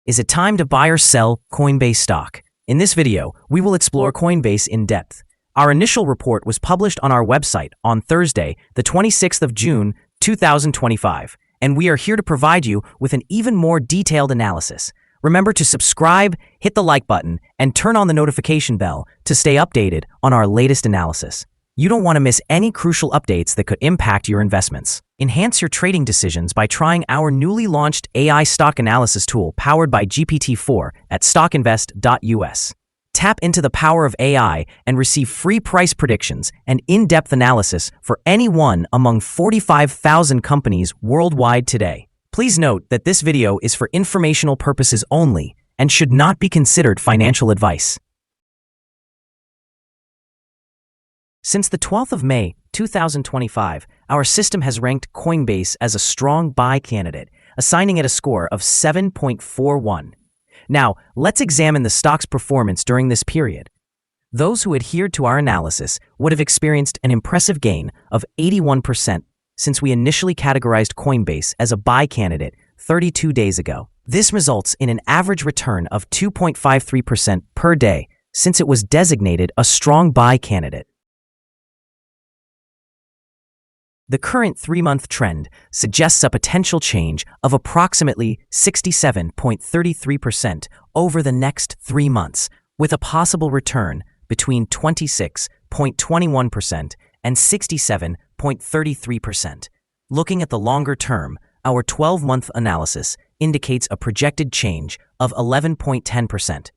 Is it time to buy or sell Coinbase stock? In this video, we will explore Coinbase in depth. Our initial report was published on our website on Thursday, the 26th of June, 2025, and we are here to provide you with an even more detailed analysis. Remember to subscribe, hit the like button, and turn on the notification bell to stay updated on our latest analysis. You don't want to miss any crucial updates that could impact your investments. Enhance your trading decisions by trying our newly launched AI stock analysis tool powered by GPT-4 at StockInvest.us. Tap into the power of AI and receive free price predictions and in-depth analysis for any one among 45,000 companies worldwide today. Please note that this video is for informational purposes only and should not be considered financial advice. Since the 12th of May, 2025, our system has ranked Coinbase as a strong buy candidate, assigning it a score of 7.41. Now, let's examine the stock's performance during this period. Those who adhered to our analysis would have experienced an impressive gain of 81% since we initially categorized Coinbase as a buy candidate 32 days ago. This results in an average return of 2.53% per day since it was designated a strong buy candidate. The current 3-month trend suggests a potential change of approximately 67.33% over the next 3 months, with a possible return between 26.21% and 67.33%. Looking at the longer term, our 12-month analysis indicates a projected change of 11.10%.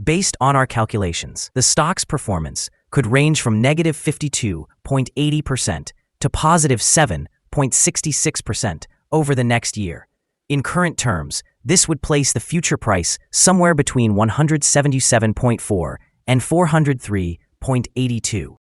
Based on our calculations, the stock's performance could range from negative 52.80% to positive 7.66% over the next year. In current terms, this would place the future price somewhere between 177.4 and 403.82.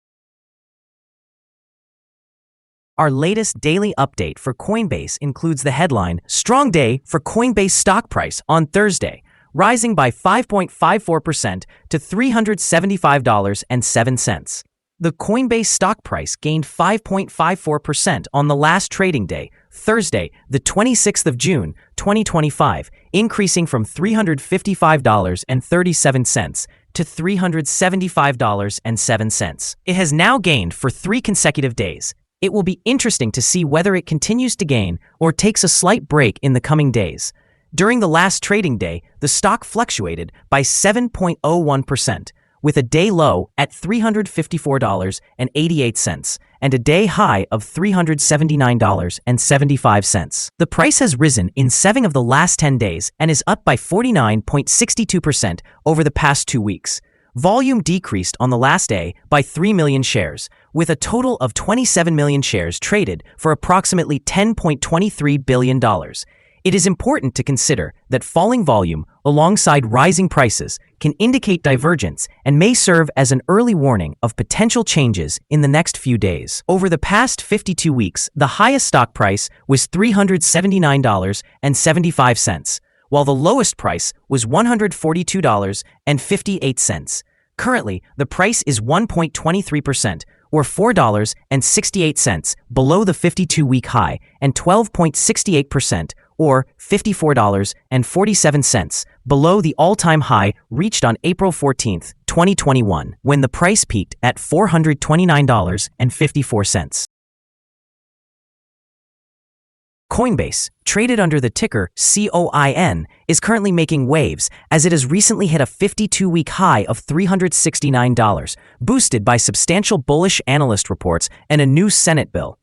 Our latest daily update for Coinbase includes the headline, "Strong Day for Coinbase Stock Price on Thursday, rising by 5.54% to $375.07. The Coinbase stock price gained 5.54% on the last trading day, Thursday, the 26th of June, 2025, increasing from $355.37 to $375.07. It has now gained for 3 consecutive days. It will be interesting to see whether it continues to gain or takes a slight break in the coming days. During the last trading day, the stock fluctuated by 7.01%. with a day low at $354.88 and a day high of $379.75. The price has risen in 7 of the last 10 days and is up by 49.62% over the past 2 weeks. Volume decreased on the last day by 3 million shares, with a total of 27 million shares traded for approximately $10.23 billion. It is important to consider that falling volume alongside rising prices can indicate divergence and may serve as an early warning of potential changes in the next few days. Over the past 52 weeks, the highest stock price was $379.75, while the lowest price was $142.58. Currently, the price is 1.23%, or $4.68 below the 52-week high, and 12.68%, or $54.47, below the all-time high reached on April 14, 2021, when the price peaked at $429.54. Coinbase, traded under the ticker COIN, is currently making waves as it has recently hit a 52-week high of $369, boosted by substantial bullish analyst reports and a new Senate bill.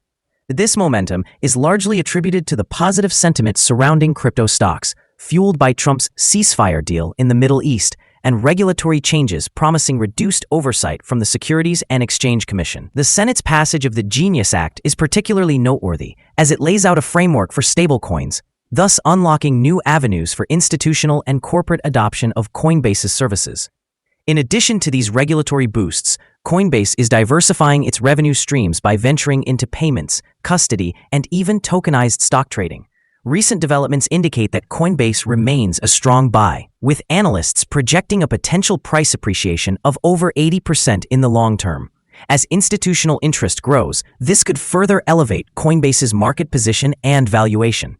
This momentum is largely attributed to the positive sentiment surrounding crypto stocks, fueled by Trump's ceasefire deal in the Middle East and regulatory changes promising reduced oversight from the Securities and Exchange Commission. The Senate's passage of the Genius Act is particularly noteworthy, as it lays out a framework for stablecoins, thus unlocking new avenues for institutional and corporate adoption of Coinbase's services. In addition to these regulatory boosts, Coinbase is diversifying its revenue streams by venturing into payments, custody, and even tokenized stock trading. Recent developments indicate that Coinbase remains a strong buy, with analysts projecting a potential price appreciation of over 80% in the long term. As institutional interest grows, this could further elevate Coinbase's market position and valuation.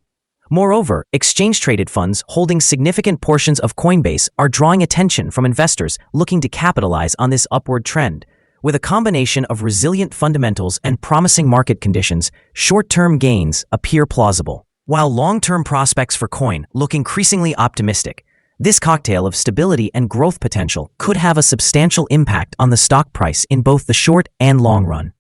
Moreover, exchange-traded funds holding significant portions of Coinbase are drawing attention from investors looking to capitalize on this upward trend. With a combination of resilient fundamentals and promising market conditions, short-term gains appear plausible, while long-term prospects for Coin look increasingly optimistic. This cocktail of stability and growth potential could have a substantial impact on the stock price in both the short and long run.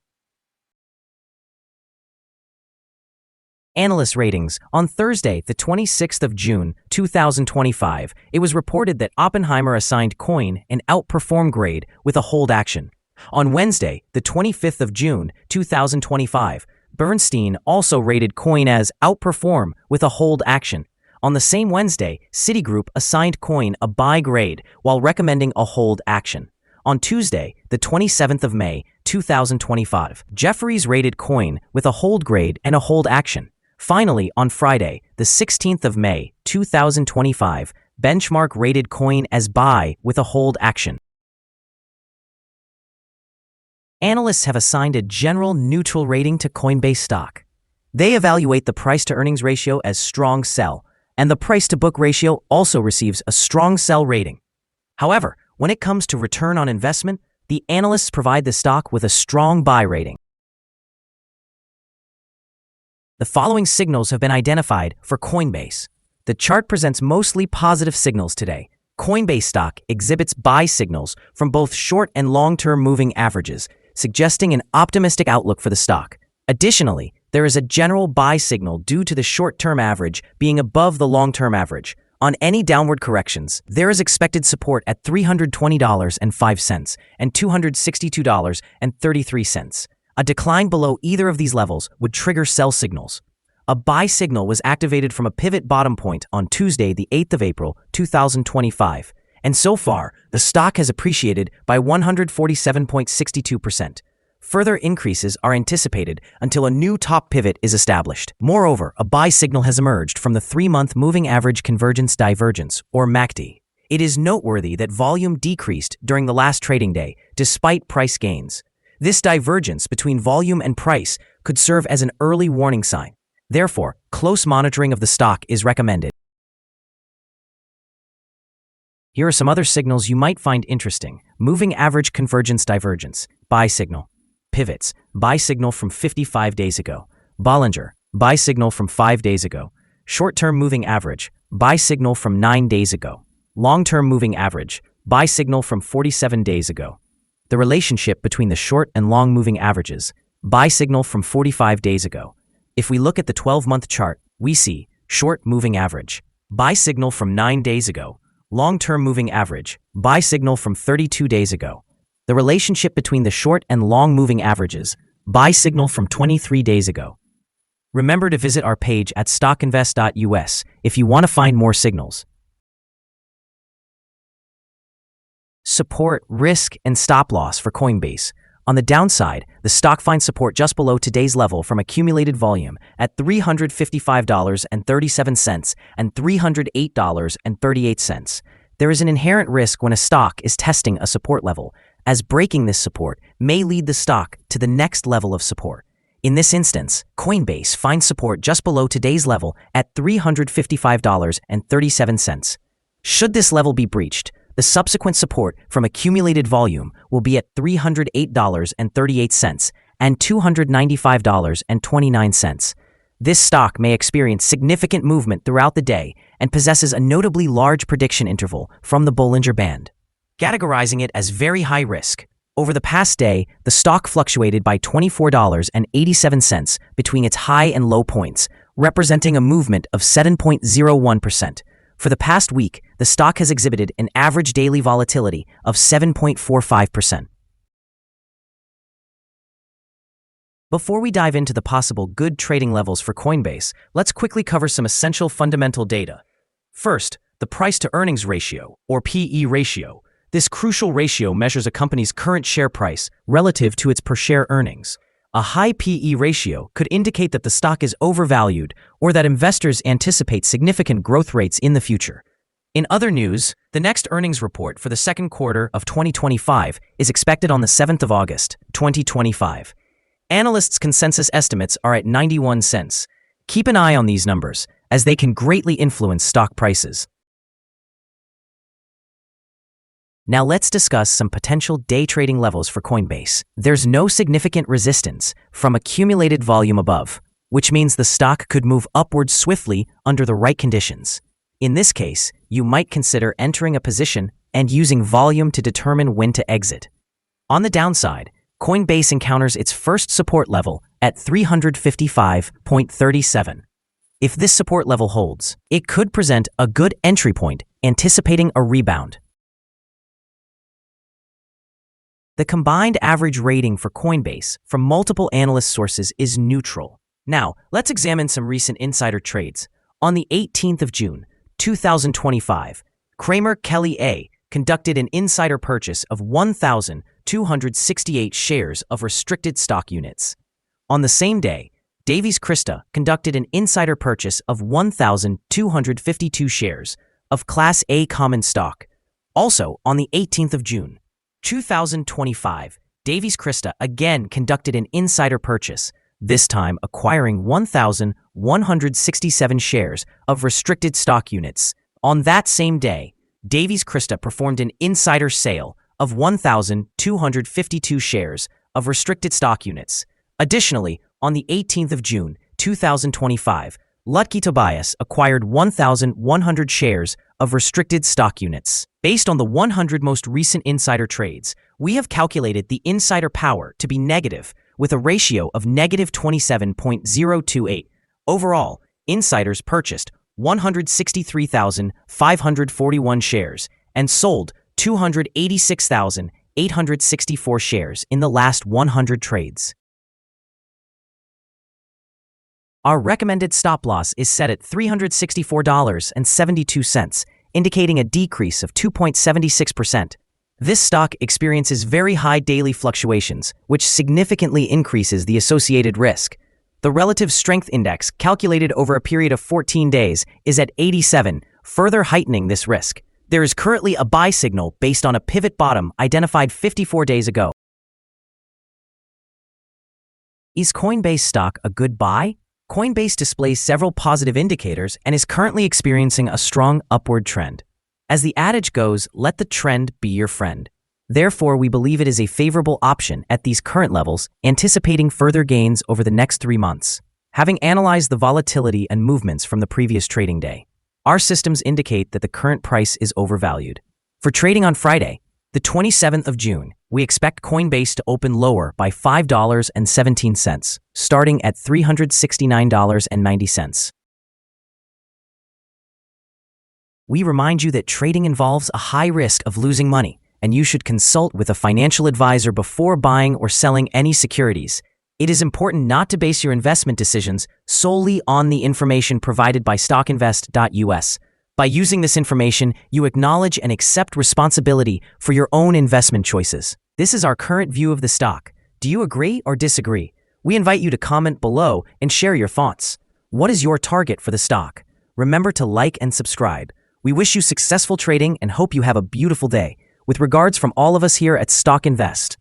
Analyst ratings. On Thursday, the 26th of June, 2025, it was reported that Oppenheimer assigned Coin an outperform grade with a hold action. On Wednesday, the 25th of June, 2025, Bernstein also rated Coin as outperform with a hold action. On the same Wednesday, Citigroup assigned Coin a buy grade while recommending a hold action. On Tuesday, the 27th of May, 2025, Jefferies rated Coin with a hold grade and a hold action. Finally, on Friday, the 16th of May, 2025, Benchmark rated Coin as buy with a hold action. Analysts have assigned a general neutral rating to Coinbase stock. They evaluate the price-to-earnings ratio as strong sell, and the price-to-book ratio also receives a strong sell rating. However, when it comes to return on investment, the analysts provide the stock with a strong buy rating. The following signals have been identified for Coinbase. The chart presents mostly positive signals today. Coinbase stock exhibits buy signals from both short and long-term moving averages, suggesting an optimistic outlook for the stock. Additionally, there is a general buy signal due to the short-term average being above the long-term average. On any downward corrections, there is expected support at $320.05 and $262.33. A decline below either of these levels would trigger sell signals. A buy signal was activated from a pivot bottom point on Tuesday, the 8th of April, 2025, and so far, the stock has appreciated by 147.62%. Further increases are anticipated until a new top pivot is established. Moreover, a buy signal has emerged from the 3-month Moving Average Convergence Divergence, or MACD. It is noteworthy that volume decreased during the last trading day, despite price gains. This divergence between volume and price could serve as an early warning sign. Therefore, close monitoring of the stock is recommended. Here are some other signals you might find interesting. Moving Average Convergence Divergence, buy signal. Pivots, buy signal from 55 days ago. Bollinger, buy signal from 5 days ago. Short-term moving average, buy signal from 9 days ago. Long-term moving average, buy signal from 47 days ago. The relationship between the short and long moving averages, buy signal from 45 days ago. If we look at the 12-month chart, we see short moving average, buy signal from 9 days ago. Long-term moving average, buy signal from 32 days ago. The relationship between the short and long moving averages, buy signal from 23 days ago. Remember to visit our page at StockInvest.us if you want to find more signals. Support, risk, and stop loss for Coinbase. On the downside, the stock finds support just below today's level from accumulated volume at $355.37 and $308.38. There is an inherent risk when a stock is testing a support level, as breaking this support may lead the stock to the next level of support. In this instance, Coinbase finds support just below today's level at $355.37. Should this level be breached, the subsequent support from accumulated volume will be at $308.38 and $295.29. This stock may experience significant movement throughout the day and possesses a notably large prediction interval from the Bollinger Band, categorizing it as very high risk. Over the past day, the stock fluctuated by $24.87 between its high and low points, representing a movement of 7.01%. For the past week, the stock has exhibited an average daily volatility of 7.45%. Before we dive into the possible good trading levels for Coinbase, let's quickly cover some essential fundamental data. First, the price-to-earnings ratio, or PE ratio. This crucial ratio measures a company's current share price relative to its per-share earnings. A high PE ratio could indicate that the stock is overvalued or that investors anticipate significant growth rates in the future. In other news, the next earnings report for the second quarter of 2025 is expected on the 7th of August, 2025. Analysts' consensus estimates are at 91 cents. Keep an eye on these numbers, as they can greatly influence stock prices. Now let's discuss some potential day trading levels for Coinbase. There's no significant resistance from accumulated volume above, which means the stock could move upwards swiftly under the right conditions. In this case, you might consider entering a position and using volume to determine when to exit. On the downside, Coinbase encounters its first support level at 355.37. If this support level holds, it could present a good entry point, anticipating a rebound. The combined average rating for Coinbase from multiple analyst sources is neutral. Now, let's examine some recent insider trades. On the 18th of June, 2025, Kramer Kelly A. conducted an insider purchase of 1,268 shares of restricted stock units. On the same day, Davies Krista conducted an insider purchase of 1,252 shares of Class A common stock. Also, on the 18th of June, 2025, Davies Krista again conducted an insider purchase, this time acquiring 1,167 shares of restricted stock units. On that same day, Davies Krista performed an insider sale of 1,252 shares of restricted stock units. Additionally, on the 18th of June, 2025, Lutke Tobias acquired 1,100 shares of restricted stock units. Based on the 100 most recent insider trades, we have calculated the insider power to be negative with a ratio of negative 27.028. Overall, insiders purchased 163,541 shares and sold 286,864 shares in the last 100 trades. Our recommended stop loss is set at $364.72, indicating a decrease of 2.76%. This stock experiences very high daily fluctuations, which significantly increases the associated risk. The relative strength index, calculated over a period of 14 days, is at 87, further heightening this risk. There is currently a buy signal based on a pivot bottom identified 54 days ago. Is Coinbase stock a good buy? Coinbase displays several positive indicators and is currently experiencing a strong upward trend. As the adage goes, let the trend be your friend. Therefore, we believe it is a favorable option at these current levels, anticipating further gains over the next 3 months. Having analyzed the volatility and movements from the previous trading day, our systems indicate that the current price is overvalued. For trading on Friday, the 27th of June, we expect Coinbase to open lower by $5.17, starting at $369.90. We remind you that trading involves a high risk of losing money, and you should consult with a financial advisor before buying or selling any securities. It is important not to base your investment decisions solely on the information provided by StockInvest.us. By using this information, you acknowledge and accept responsibility for your own investment choices. This is our current view of the stock. Do you agree or disagree? We invite you to comment below and share your thoughts. What is your target for the stock? Remember to like and subscribe. We wish you successful trading and hope you have a beautiful day. With regards from all of us here at Stock Invest.